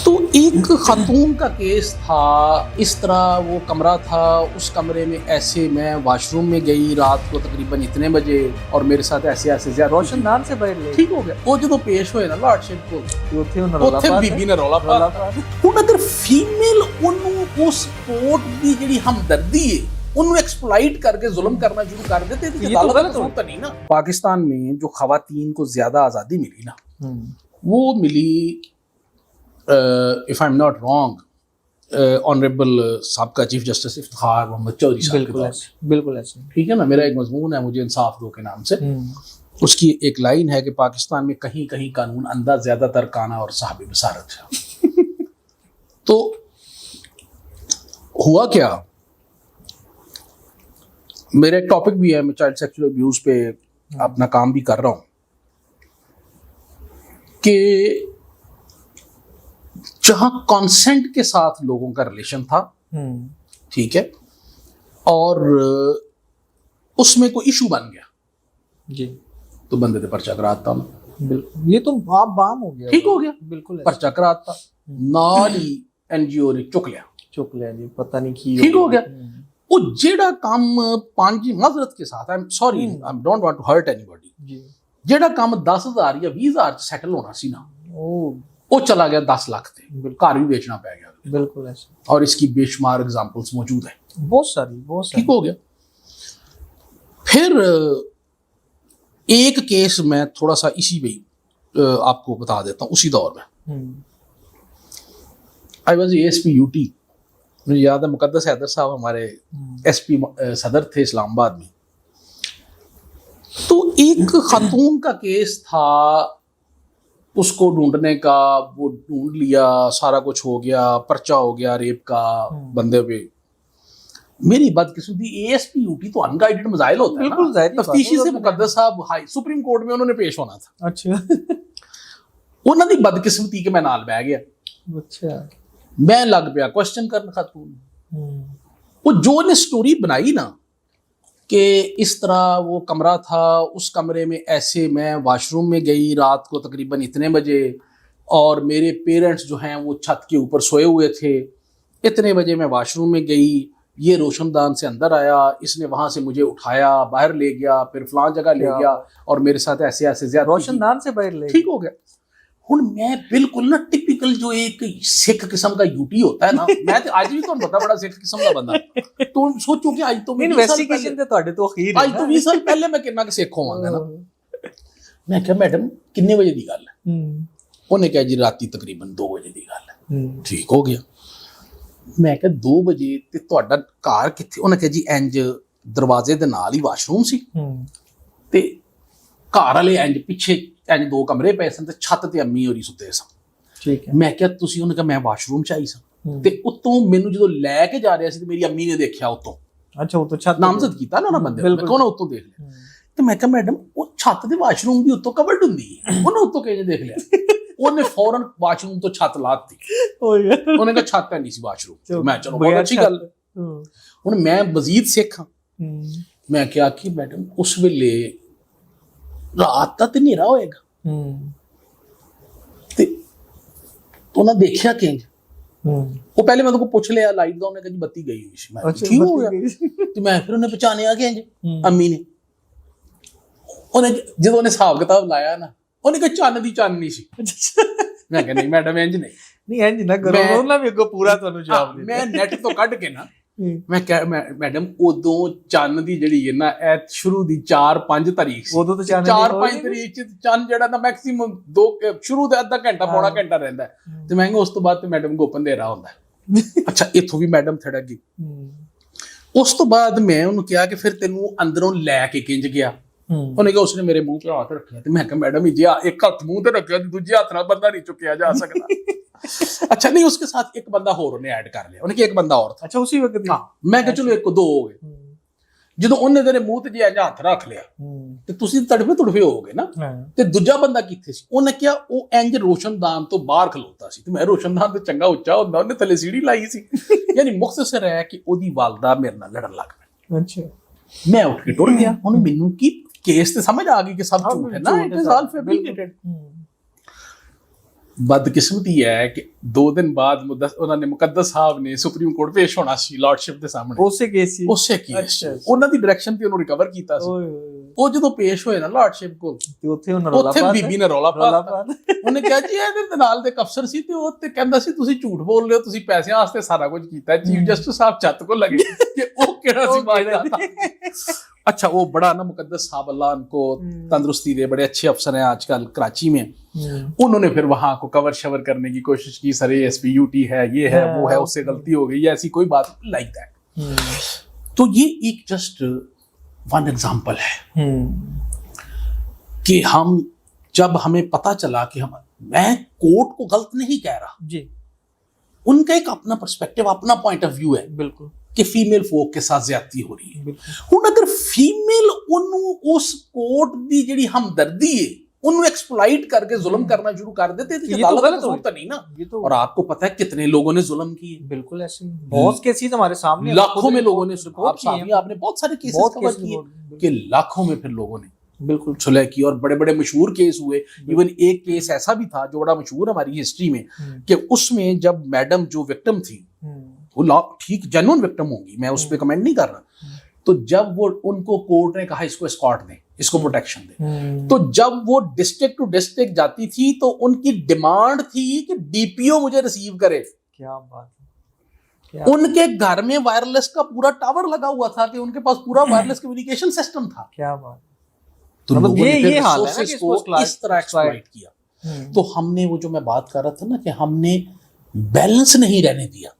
तो एक खातून का केस था, इस तरह वो कमरा था, उस कमरे में ऐसे मैं वॉशरूम में गई रात को तकरीबन इतने बजे और मेरे साथ ऐसे ऐसे ज्यादा रोशनदान से बाहर ले ठीक हो गया। वो जो पेश होए ना लॉर्डशिप को ਉੱਥੇ ਬੀਬੀ ਨੇ ਰੌਲਾ ਪਾਇਆ। ਹੁਣ ਅਗਰ ਫੀਮੇਲ ਉਹਨੂੰ ਉਸ ਸਪੋਰਟ ਦੀ ਜਿਹੜੀ ਹਮਦਰਦੀ ਹੈ ਉਹਨੂੰ एक्सप्लॉइट करके जुल्म करना शुरू कर देते तो ये गलत होता नहीं ना। पाकिस्तान में जो खवातीन को ज्यादा आज़ादी मिली ना वो मिली if I am not wrong honourable साबका चीफ जस्टिस इफ्तिखार मोहम्मद चौधरी साहब। बिल्कुल ऐसे ठीक है ना। मेरा एक मजमून है मुझे इंसाफ दो के नाम से, उसकी एक लाइन है कि पाकिस्तान में कहीं कहीं कानून अंधा ज्यादातर काना और साहब बसारत है। तो हुआ क्या, मेरा एक टॉपिक भी है, मैं चाइल्ड सेक्सुअल अब्यूज पे अपना काम भी कर रहा हूं कि जहां कॉन्सेंट के साथ लोगों का रिलेशन था, ठीक है, और उसमें कोई इशू बन गया जी तो बंदे ने पर्चा कराता हूं। बिल्कुल, ये तो आप बाम हो गया, ठीक हो गया, बिल्कुल पर्चा कराता नाल ही एनजीओ ने चुक लिया जी, पता नहीं की ठीक हो गया। वो जेड़ा काम पांच मजरत के साथ, I am sorry, I don't want to hurt anybody जी, जेड़ा काम 10,000 या 20,000 सेटल होना सी ना वो चला गया 10 लाख ते, घर भी बेचना पै गया। बिल्कुल ऐसे, और इसकी बेशुमार एग्जांपल्स मौजूद है, बहुत सारी ठीक हो गया। फिर एक केस मैं थोड़ा सा इसी में आपको बता देता हूँ। उसी दौर में आई वाज एएसपी यूटी, मुझे याद है मुकद्दस हैदर साहब हमारे एसपी सदर थे इस्लामाबाद में। तो एक खातून का केस था, उसको ढूंढने का, वो ढूंढ लिया, सारा कुछ हो गया, पर्चा हो गया रेप का बंदे पे। मेरी बदकिस्मती एएसपी यूटी तो अनगाइडेड मजाइल होता है ना, तफ्तीशी से मुकद्दस साहब हाई सुप्रीम कोर्ट में उन्होंने पेश होना था। अच्छा उन्होंने बदकिस्मती के मैं नाल बह गया। अच्छा मैं लग गया क्वेश्चन करने खातून, वो जो ने स्टोरी बनाई ना कि इस तरह वो कमरा था, उस कमरे में ऐसे मैं वॉशरूम में गई रात को तकरीबन इतने बजे और मेरे पेरेंट्स जो हैं वो छत के ऊपर सोए हुए थे, इतने बजे मैं वॉशरूम में गई, ये रोशनदान से अंदर आया, इसने वहां से मुझे उठाया बाहर ले गया, फिर फलां जगह ले गया और मेरे साथ ऐसे ऐसे ज्यादा रोशनदान से बाहर ले, ठीक हो गया। हुण मैं बिल्कुल ना टिपिकल जो एक सिख किस्म का यूटी होता है ना, मैं तो आज भी तो पता बड़ा सिख किस्म का बंदा। तो सोचो कि आज तो इन्वेस्टिगेशन ते ਤੁਹਾਡੇ ਤੋਂ ਅਖੀਰ आज तो 20 साल पहले मैं कितना सिख होवांगा ना। मैं क्या मैडम कितने बजे दी गल है? उन्हें कहा जी राती तकरीबन 2 बजे दी गल है। ठीक हो गया। मैं क्या 2 बजे ते ਤੁਹਾਡਾ ਘਰ ਕਿੱਥੇ? ਉਹਨੇ ਕਿਹਾ ਜੀ ਇੰਜ ਦਰਵਾਜ਼ੇ ਦੇ ਨਾਲ ਹੀ ਵਾਸ਼ਰੂਮ ਸੀ ਤੇ ਘਰ ਵਾਲੇ ਇੰਜ ਪਿੱਛੇ ਇੰਜ 2 ਕਮਰੇ ਪਏ ਸਨ ਤੇ ਛੱਤ ਤੇ ਅੰਮੀ ਹੋਰੀ ਸੁੱਤੇ ਸਨ। ਠੀਕ ਹੈ। ਮੈਂ ਕਿਹਾ ਤੁਸੀਂ? ਉਹਨੇ ਕਿਹਾ ਮੈਂ ਵਾਸ਼ਰੂਮ ਚ ਆਈ ਸਾਂ ਤੇ ਉੱਤੋਂ ਮੈਨੂੰ ਜਦੋਂ ਲੈ ਕੇ ਜਾ ਰਿਹਾ ਸੀ ਤੇ ਮੇਰੀ ਅੰਮੀ ਨੇ ਦੇਖਿਆ ਉੱਤੋਂ। ਅੱਛਾ ਉੱਤੋਂ ਛੱਤ ਨਾਮਜ਼ਦ ਕੀਤਾ ਨਾ ਉਹਨਾਂ ਬੰਦੇ ਨੇ, ਕੋਣ ਉੱਤੋਂ ਦੇਖ ਲਿਆ। ਤੇ ਮੈਂ ਕਿਹਾ ਮੈਡਮ ਉਹ ਛੱਤ ਦੇ ਵਾਸ਼ਰੂਮ ਦੀ ਉੱਤੋਂ ਕਬਰਡ ਹੁੰਦੀ ਹੈ, ਉਹਨੇ ਉੱਤੋਂ ਕਿਵੇਂ ਦੇਖ ਲਿਆ? ਉਹਨੇ ਫੌਰਨ ਵਾਸ਼ਰੂਮ ਤੋਂ ਛੱਤ ਲਾਤੀ। ਉਹਨੇ ਕਿਹਾ ਛੱਤ ਹੈ ਨਹੀਂ ਸੀ ਵਾਸ਼ਰੂਮ। ਮੈਂ ਚਲੋ ਬਹੁਤ ਅੱਛੀ ਗੱਲ। ਹੁਣ ਮੈਂ ਮਜ਼ੀਦ ਸਿੱਖ ਹਾਂ। ਮੈਂ ਕਿਹਾ ਕਿ ਮੈਡਮ ਉਸ ਵੇਲੇ ਰਾਤ ਤਾਂ ਤੇ ਹਨੇਰਾ ਹੋਏਗਾ ਤੇ ਉਹਨਾਂ ਦੇਖਿਆ ਕਿੰਜ? ਉਹ ਪਹਿਲੇ ਮੈਂ ਉਹਦੇ ਕੋਲ ਪੁੱਛ ਲਿਆ ਲਾਈਟ ਦਾ, ਉਹਨੇ ਕਿਹਾ ਜੀ ਬੱਤੀ ਗਈ ਹੋਈ ਸੀ। ਮੈਂ ਠੀਕ ਹੋ ਗਿਆ ਤੇ ਮੈਂ ਫਿਰ ਉਹਨੇ ਪਛਾਣਿਆ ਕਿੰਜ? ਅੰਮੀ ਨੇ। ਉਹਨੇ ਜਦੋਂ ਉਹਨੇ ਹਿਸਾਬ ਕਿਤਾਬ ਲਾਇਆ ਨਾ, ਉਹਨੇ ਕਿਹਾ ਚੰਨ ਦੀ ਚਾਨਣੀ ਸੀ। ਮੈਂ ਕਿਹਾ ਨਹੀਂ ਮੈਡਮ ਇੰਜ ਨਹੀਂ ਇੰਜ ਨਾ ਕਰੋ, ਉਹਨਾਂ ਵੀ ਅੱਗੋਂ ਪੂਰਾ ਤੁਹਾਨੂੰ ਜਵਾਬ ਦੇ। ਮੈਂ ਨੈਟ ਤੋਂ ਕੱਢ ਕੇ ਨਾ ਮੈਂ ਕਿਹਾ ਮੈਡਮ ਉਦੋਂ ਚੰਨ ਦੀ ਜਿਹੜੀ ਹੈ ਨਾ ਇਹ ਸ਼ੁਰੂ ਦੀ 4-5 ਤਾਰੀਖ ਸੀ। ਉਦੋਂ ਤਾਂ 4-5 ਤਰੀਕ ਚ ਚੰਨ ਜਿਹੜਾ ਨਾ ਮੈਕਸਿਮਮ 2 ਸ਼ੁਰੂ ਦਾ ਅੱਧਾ ਘੰਟਾ ਪੌਣਾ ਘੰਟਾ ਰਹਿੰਦਾ ਤੇ ਮੈਂ ਕਿਹਾ ਉਸ ਤੋਂ ਬਾਅਦ ਤੇ ਮੈਡਮ ਗੋਪਨ ਦੇਰਾ ਹੁੰਦਾ। ਅੱਛਾ ਇੱਥੋਂ ਵੀ ਮੈਡਮ ਥੜਕ ਗਈ। ਉਸ ਤੋਂ ਬਾਅਦ ਮੈਂ ਉਹਨੂੰ ਕਿਹਾ ਕਿ ਫਿਰ ਤੈਨੂੰ ਅੰਦਰੋਂ ਲੈ ਕੇ ਕਿੰਜ ਗਿਆ? ਉਹਨੇ ਕਿਹਾ ਉਸਨੇ ਮੇਰੇ ਮੂੰਹ ਤੇ ਹੱਥ ਰੱਖਿਆ ਤੇ ਮੈਂ ਕਿਹਾ ਮੈਡਮ ਜੀ ਇੱਕ ਹੱਥ ਮੂੰਹ ਤੇ ਰੱਖਿਆ, ਦੂਜੇ ਹੱਥ ਨਾਲ ਬੰਦਾ ਨਹੀਂ ਚੁੱਕਿਆ ਜਾ ਸਕਦਾ। अच्छा नहीं, उसके साथ एक बंदा होर उन्हें ऐड कर लिया, उन्हें एक बंदा और था। अच्छा उसी वक्त? हाँ मैं कहा चलो 1-2 हो गए। ਜਦੋਂ ਉਹਨੇ ਤੇਰੇ ਮੂੰਹ ਤੇ ਜੇ ਇੰਜ ਹੱਥ ਰੱਖ ਲਿਆ ਤੇ ਤੁਸੀਂ ਤੜਫੇ ਹੋਗੇ ਨਾ। ਤੇ ਦੂਜਾ ਬੰਦਾ ਕਿੱਥੇ ਸੀ? ਉਹਨੇ ਕਿਹਾ ਉਹ ਇੰਜ ਰੋਸ਼ਨਦਾਨ ਤੋਂ ਬਾਹਰ ਖਲੋਤਾ ਸੀ ਤੇ ਮੈਂ ਰੋਸ਼ਨਦਾਨ ਤੇ ਚੰਗਾ ਉੱਚਾ ਹੁੰਦਾ, ਉਹਨੇ ਥੱਲੇ ਸੀੜੀ ਲਾਈ ਸੀ। ਯਾਨੀ ਮੁਖਤਸਰ ਹੈ ਕਿ ਉਹਦੀ ਵਾਲਦਾ ਮੇਰੇ ਨਾਲ ਲੜਨ ਲੱਗ ਪਈ। ਅੱਛਾ ਮੈਂ ਉੱਠ ਕੇ ਟੁਰ ਗਿਆ। ਹੁਣ ਮੈਨੂੰ ਕੀ ਕੇਸ ਤੇ ਸਮਝ ਆ ਗਈ ਕਿ ਸਭ ਝੂਠ ਹੈ ਨਾ, ਇਟ ਇਜ਼ ਆਲ ਫੈਬਰਿਕੇਟਡ। ਬਦਕਿਸਮਤੀ ਹੈ ਕਿ 2 ਦਿਨ ਬਾਅਦ ਉਹਨਾਂ ਨੇ ਮੁਕੱਦਸ ਸਾਹਿਬ ਨੇ ਸੁਪਰੀਮ ਕੋਰਟ ਪੇਸ਼ ਹੋਣਾ ਸੀ ਲਾਰਡਸ਼ਿਪ ਦੇ ਸਾਹਮਣੇ। ਉਸੇ ਕੇਸ ਸੀ। ਉਸੇ ਕੇਸ ਉਹਨਾਂ ਦੀ ਡਾਇਰੈਕਸ਼ਨ ਤੇ ਉਹਨੂੰ ਰਿਕਵਰ ਕੀਤਾ ਸੀ। ਉਹ ਜਦੋਂ ਪੇਸ਼ ਹੋਏ ਨਾ ਲਾਰਡਸ਼ਿਪ ਕੋਲ ਤੇ ਉੱਥੇ ਬੀਬੀ ਨੇ ਰੌਲਾ ਪਾਤਾ। ਉਹਨੇ ਕਿਹਾ ਜੀ ਇਹਦੇ ਨਾਲ ਦੇ ਅਫਸਰ ਸੀ ਤੇ ਉਹ ਤੇ ਕਹਿੰਦਾ ਸੀ ਤੁਸੀਂ ਝੂਠ ਬੋਲ ਰਹੇ ਹੋ, ਤੁਸੀਂ ਪੈਸਿਆਂ ਵਾਸਤੇ ਸਾਰਾ ਕੁਝ ਕੀਤਾ। ਚੀਫ ਜਸਟਿਸ ਸਾਹਿਬ ਛੱਤ ਕੋ ਲਗੇ ਕਿ ਉਹ ਕਿਹੜਾ ਸੀ ਬਾਜਦਾ। अच्छा वो बड़ा ना मुकद्दस साहब अल्लाह उनको तंदुरुस्ती दे, बड़े अच्छे अफसर हैं आजकल कराची में। उन्होंने फिर वहां को कवर शवर करने की कोशिश की, सर SPUT है, ये है, वो है, उससे गलती हो गई, ऐसी कोई बात लाइक दैट। तो ये एक जस्ट वन एग्जांपल है कि हम जब हमें पता चला कि मैं कोर्ट को गलत नहीं कह रहा जी, उनका एक अपना पर्सपेक्टिव, अपना पॉइंट ऑफ व्यू है बिल्कुल कि फीमेल फोक के साथ ज्यादती हो रही है। हुण अगर फीमेल उन्होंने उस कोर्ट दी जिहड़ी हमदर्दी है उन्होंने एक्सप्लॉइट करके जुल्म करना शुरू कर देते तो गलत तो नहीं ना। और आपको पता है कितने लोगों ने जुल्म किए। बिल्कुल ऐसे बहुत केसेस हमारे सामने, लाखों में लोगों ने आपने बहुत सारे केसेस कवर किए कि लाखों में फिर लोगों ने बिल्कुल सुलह की और बड़े बड़े मशहूर केस हुए। इवन एक केस ऐसा भी था जो बड़ा मशहूर हमारी हिस्ट्री में कि उसमें जब मैडम जो विक्टिम थी वो ठीक जेन्युइन विक्टिम होंगी, मैं उस पर कमेंट नहीं कर रहा, तो जब वो उनको कोर्ट ने कहा इसको एस्कॉर्ट दें, इसको प्रोटेक्शन दें, तो जब वो डिस्ट्रिक्ट टू डिस्ट्रिक्ट जाती थी तो उनकी डिमांड थी कि DPO मुझे रिसीव करे। क्या बात है। उनके घर में वायरलेस का पूरा टावर लगा हुआ था कि उनके पास पूरा वायरलेस कम्युनिकेशन सिस्टम था। क्या बात। तो मतलब ये हाल है कि इसको इस तरह एक्सप्लॉइट किया। तो हमने वो जो मैं बात कर रहा था ना कि हमने बैलेंस नहीं रहने दिया।